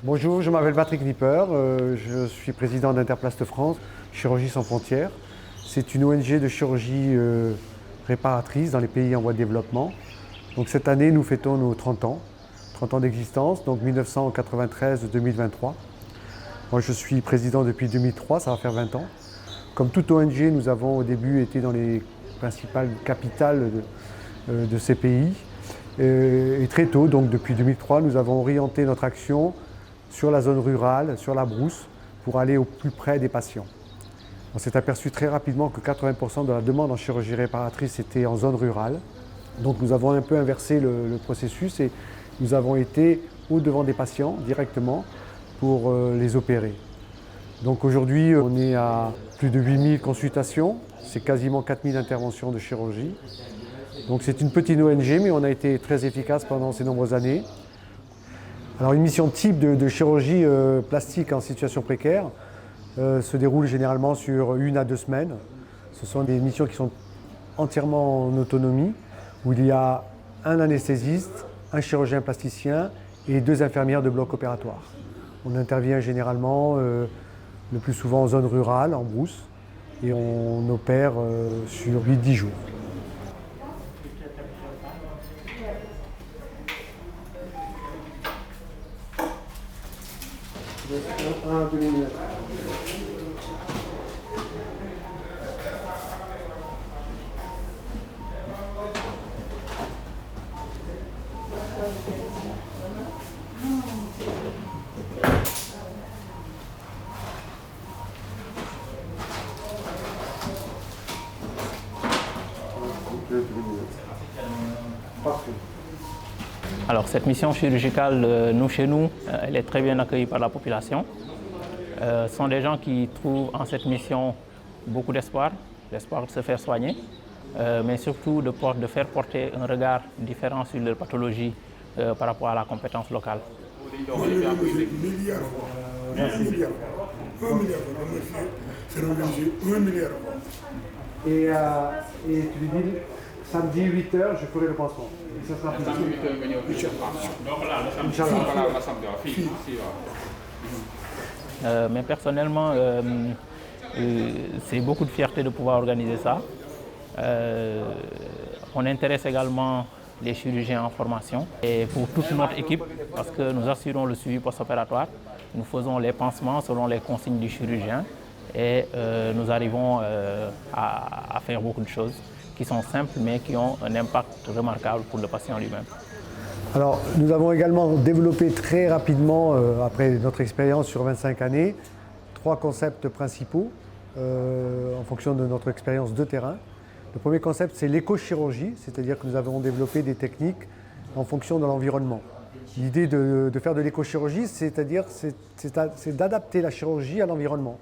Bonjour, je m'appelle Patrick Nipper, je suis président d'Interplaste France, Chirurgie sans frontières. C'est une ONG de chirurgie réparatrice dans les pays en voie de développement. Donc cette année, nous fêtons nos 30 ans d'existence, donc 1993-2023. Moi, je suis président depuis 2003, ça va faire 20 ans. Comme toute ONG, nous avons au début été dans les principales capitales de ces pays. Et très tôt, donc depuis 2003, nous avons orienté notre action sur la zone rurale, sur la brousse, pour aller au plus près des patients. On s'est aperçu très rapidement que 80% de la demande en chirurgie réparatrice était en zone rurale. Donc nous avons un peu inversé le processus et nous avons été au-devant des patients directement pour les opérer. Donc aujourd'hui, on est à plus de 8000 consultations, c'est quasiment 4000 interventions de chirurgie. Donc c'est une petite ONG, mais on a été très efficace pendant ces nombreuses années. Alors une mission type de chirurgie plastique en situation précaire se déroule généralement sur 1 à 2 semaines. Ce sont des missions qui sont entièrement en autonomie, où il y a un anesthésiste, un chirurgien plasticien et 2 infirmières de bloc opératoire. On intervient généralement le plus souvent en zone rurale, en brousse, et on opère sur 8-10 jours. Alors cette mission chirurgicale, chez nous, elle est très bien accueillie par la population. Ce sont des gens qui trouvent en cette mission beaucoup d'espoir, l'espoir de se faire soigner, mais surtout de faire porter un regard différent sur leur pathologie par rapport à la compétence locale. Et tu lui dis, samedi 8h, je ferai le pansement. Et ça sera plus Mais personnellement, c'est beaucoup de fierté de pouvoir organiser ça. On intéresse également les chirurgiens en formation et pour toute notre équipe parce que nous assurons le suivi post-opératoire. Nous faisons les pansements selon les consignes du chirurgien et nous arrivons à faire beaucoup de choses qui sont simples mais qui ont un impact remarquable pour le patient lui-même. Alors, nous avons également développé très rapidement, après notre expérience sur 25 années, 3 concepts principaux en fonction de notre expérience de terrain. Le premier concept, c'est l'éco-chirurgie, c'est-à-dire que nous avons développé des techniques en fonction de l'environnement. L'idée de faire de l'éco-chirurgie, c'est d'adapter la chirurgie à l'environnement.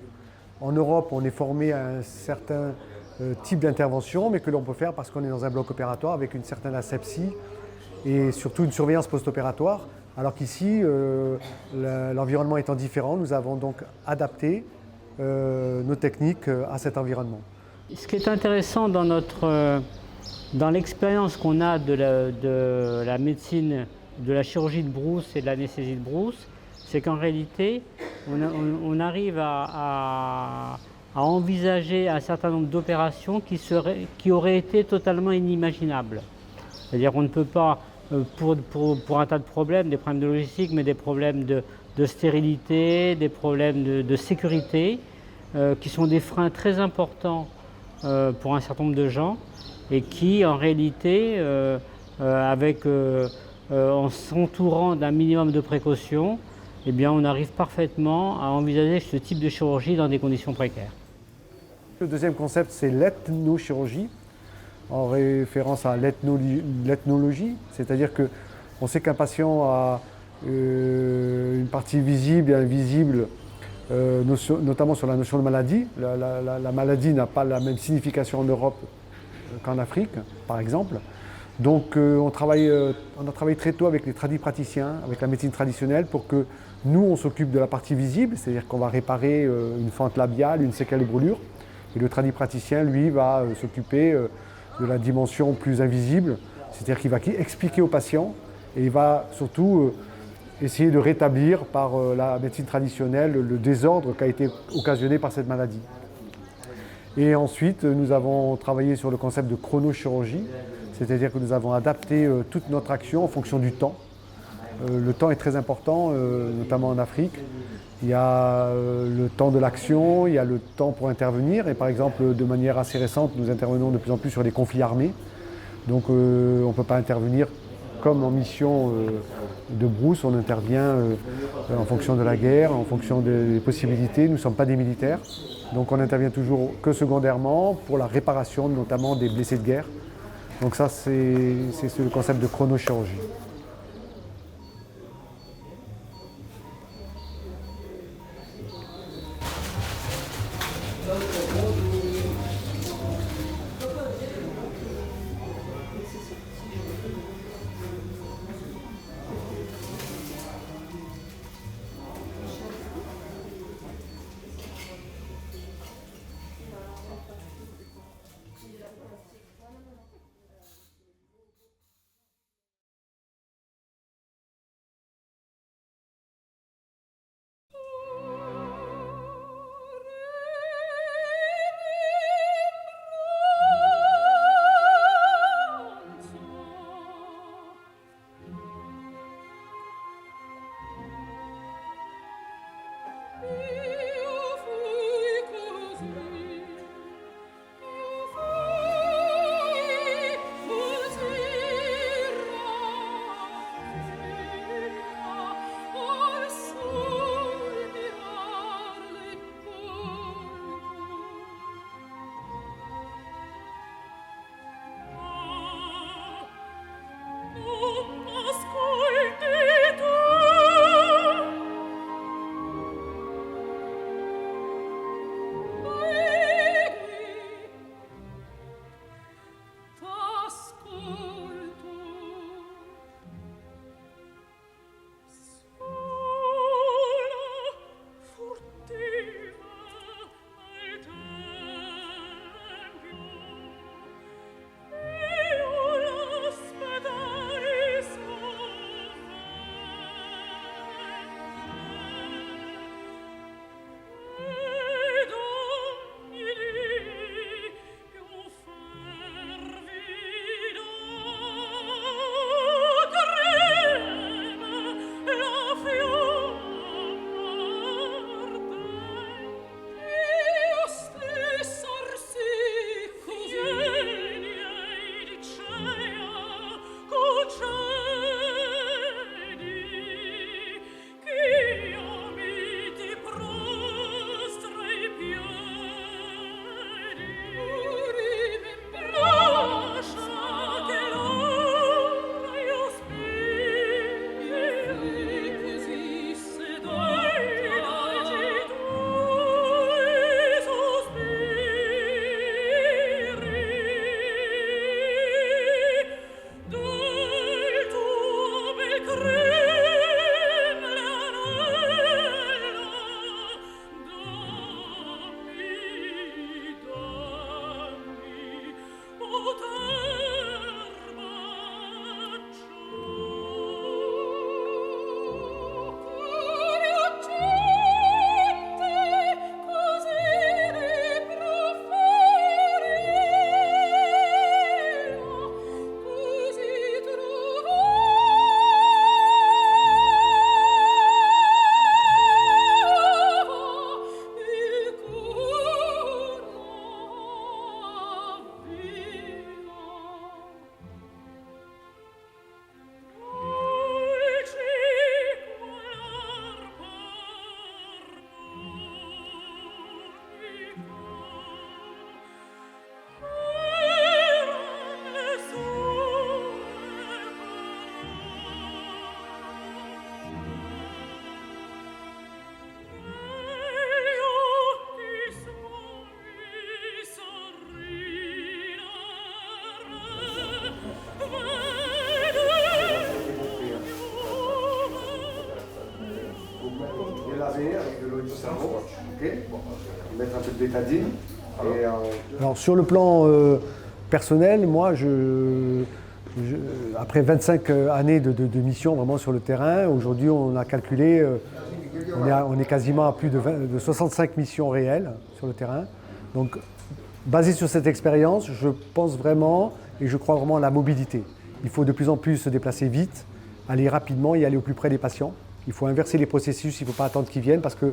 En Europe, on est formé à un certain type d'intervention, mais que l'on peut faire parce qu'on est dans un bloc opératoire avec une certaine asepsie et surtout une surveillance post-opératoire, alors qu'ici, l'environnement étant différent, nous avons donc adapté nos techniques à cet environnement. Ce qui est intéressant dans l'expérience qu'on a de la médecine, de la chirurgie de brousse et de l'anesthésie de brousse, c'est qu'en réalité, on arrive à envisager un certain nombre d'opérations qui auraient été totalement inimaginables. C'est-à-dire qu'on ne peut pas, pour un tas de problèmes, des problèmes de logistique, mais des problèmes de stérilité, des problèmes de sécurité, qui sont des freins très importants pour un certain nombre de gens et qui, en réalité, en s'entourant d'un minimum de précautions, eh bien, on arrive parfaitement à envisager ce type de chirurgie dans des conditions précaires. Le deuxième concept, c'est l'ethnochirurgie, en référence à l'ethnologie, c'est-à-dire qu'on sait qu'un patient a une partie visible et invisible, notamment sur la notion de maladie. La maladie n'a pas la même signification en Europe qu'en Afrique, par exemple. Donc on a travaillé très tôt avec les tradipraticiens, avec la médecine traditionnelle, pour que nous, on s'occupe de la partie visible, c'est-à-dire qu'on va réparer une fente labiale, une séquelle de brûlure. Et le tradipraticien, lui, va s'occuper de la dimension plus invisible, c'est-à-dire qu'il va expliquer au patient et il va surtout essayer de rétablir par la médecine traditionnelle le désordre qui a été occasionné par cette maladie. Et ensuite, nous avons travaillé sur le concept de chronochirurgie, c'est-à-dire que nous avons adapté toute notre action en fonction du temps. Le temps est très important, notamment en Afrique. Il y a le temps de l'action, il y a le temps pour intervenir. Et par exemple, de manière assez récente, nous intervenons de plus en plus sur des conflits armés. Donc on ne peut pas intervenir comme en mission de brousse, on intervient en fonction de la guerre, en fonction des possibilités. Nous ne sommes pas des militaires, donc on intervient toujours que secondairement pour la réparation notamment des blessés de guerre. Donc ça c'est le concept de chronochirurgie. Mettre un peu de bétadine. Alors sur le plan personnel, moi Après 25 années de mission vraiment sur le terrain, aujourd'hui on a calculé, on est quasiment à plus de 65 missions réelles sur le terrain. Donc basé sur cette expérience, je pense vraiment et je crois vraiment à la mobilité. Il faut de plus en plus se déplacer vite, aller rapidement et aller au plus près des patients. Il faut inverser les processus, il ne faut pas attendre qu'ils viennent parce que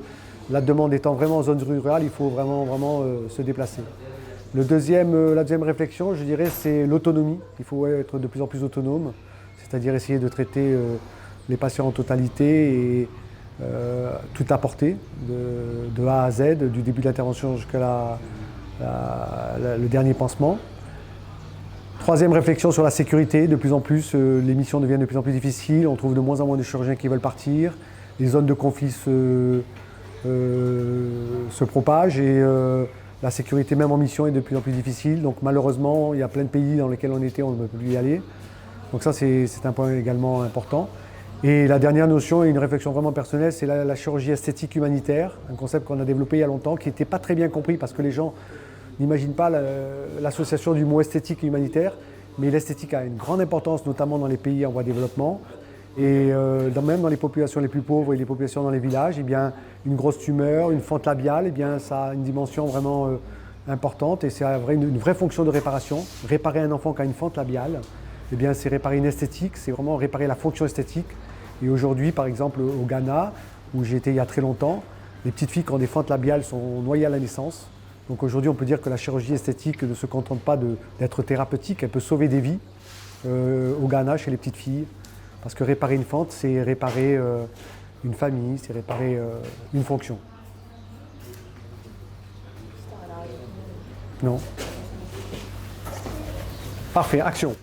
la demande étant vraiment en zone rurale, il faut vraiment se déplacer. La deuxième réflexion, je dirais, c'est l'autonomie. Il faut être de plus en plus autonome, c'est-à-dire essayer de traiter les patients en totalité et tout apporter, de A à Z, du début de l'intervention jusqu'à le dernier pansement. Troisième réflexion sur la sécurité. De plus en plus, les missions deviennent de plus en plus difficiles. On trouve de moins en moins de chirurgiens qui veulent partir. Les zones de conflit se propagent et la sécurité même en mission est de plus en plus difficile. Donc malheureusement, il y a plein de pays dans lesquels on était, on ne peut plus y aller. Donc ça, c'est un point également important. Et la dernière notion, et une réflexion vraiment personnelle, c'est la chirurgie esthétique humanitaire, un concept qu'on a développé il y a longtemps, qui n'était pas très bien compris parce que les gens n'imaginent pas l'association du mot esthétique et humanitaire, mais l'esthétique a une grande importance, notamment dans les pays en voie de développement. Et même dans les populations les plus pauvres et les populations dans les villages, eh bien, une grosse tumeur, une fente labiale, eh bien, ça a une dimension vraiment importante et c'est une vraie fonction de réparation. Réparer un enfant qui a une fente labiale, eh bien, c'est réparer une esthétique, c'est vraiment réparer la fonction esthétique. Et aujourd'hui, par exemple, au Ghana, où j'ai été il y a très longtemps, les petites filles qui ont des fentes labiales sont noyées à la naissance. Donc aujourd'hui, on peut dire que la chirurgie esthétique ne se contente pas d'être thérapeutique, elle peut sauver des vies au Ghana chez les petites filles. Parce que réparer une fente, c'est réparer une famille, c'est réparer une fonction. Non. Parfait, action.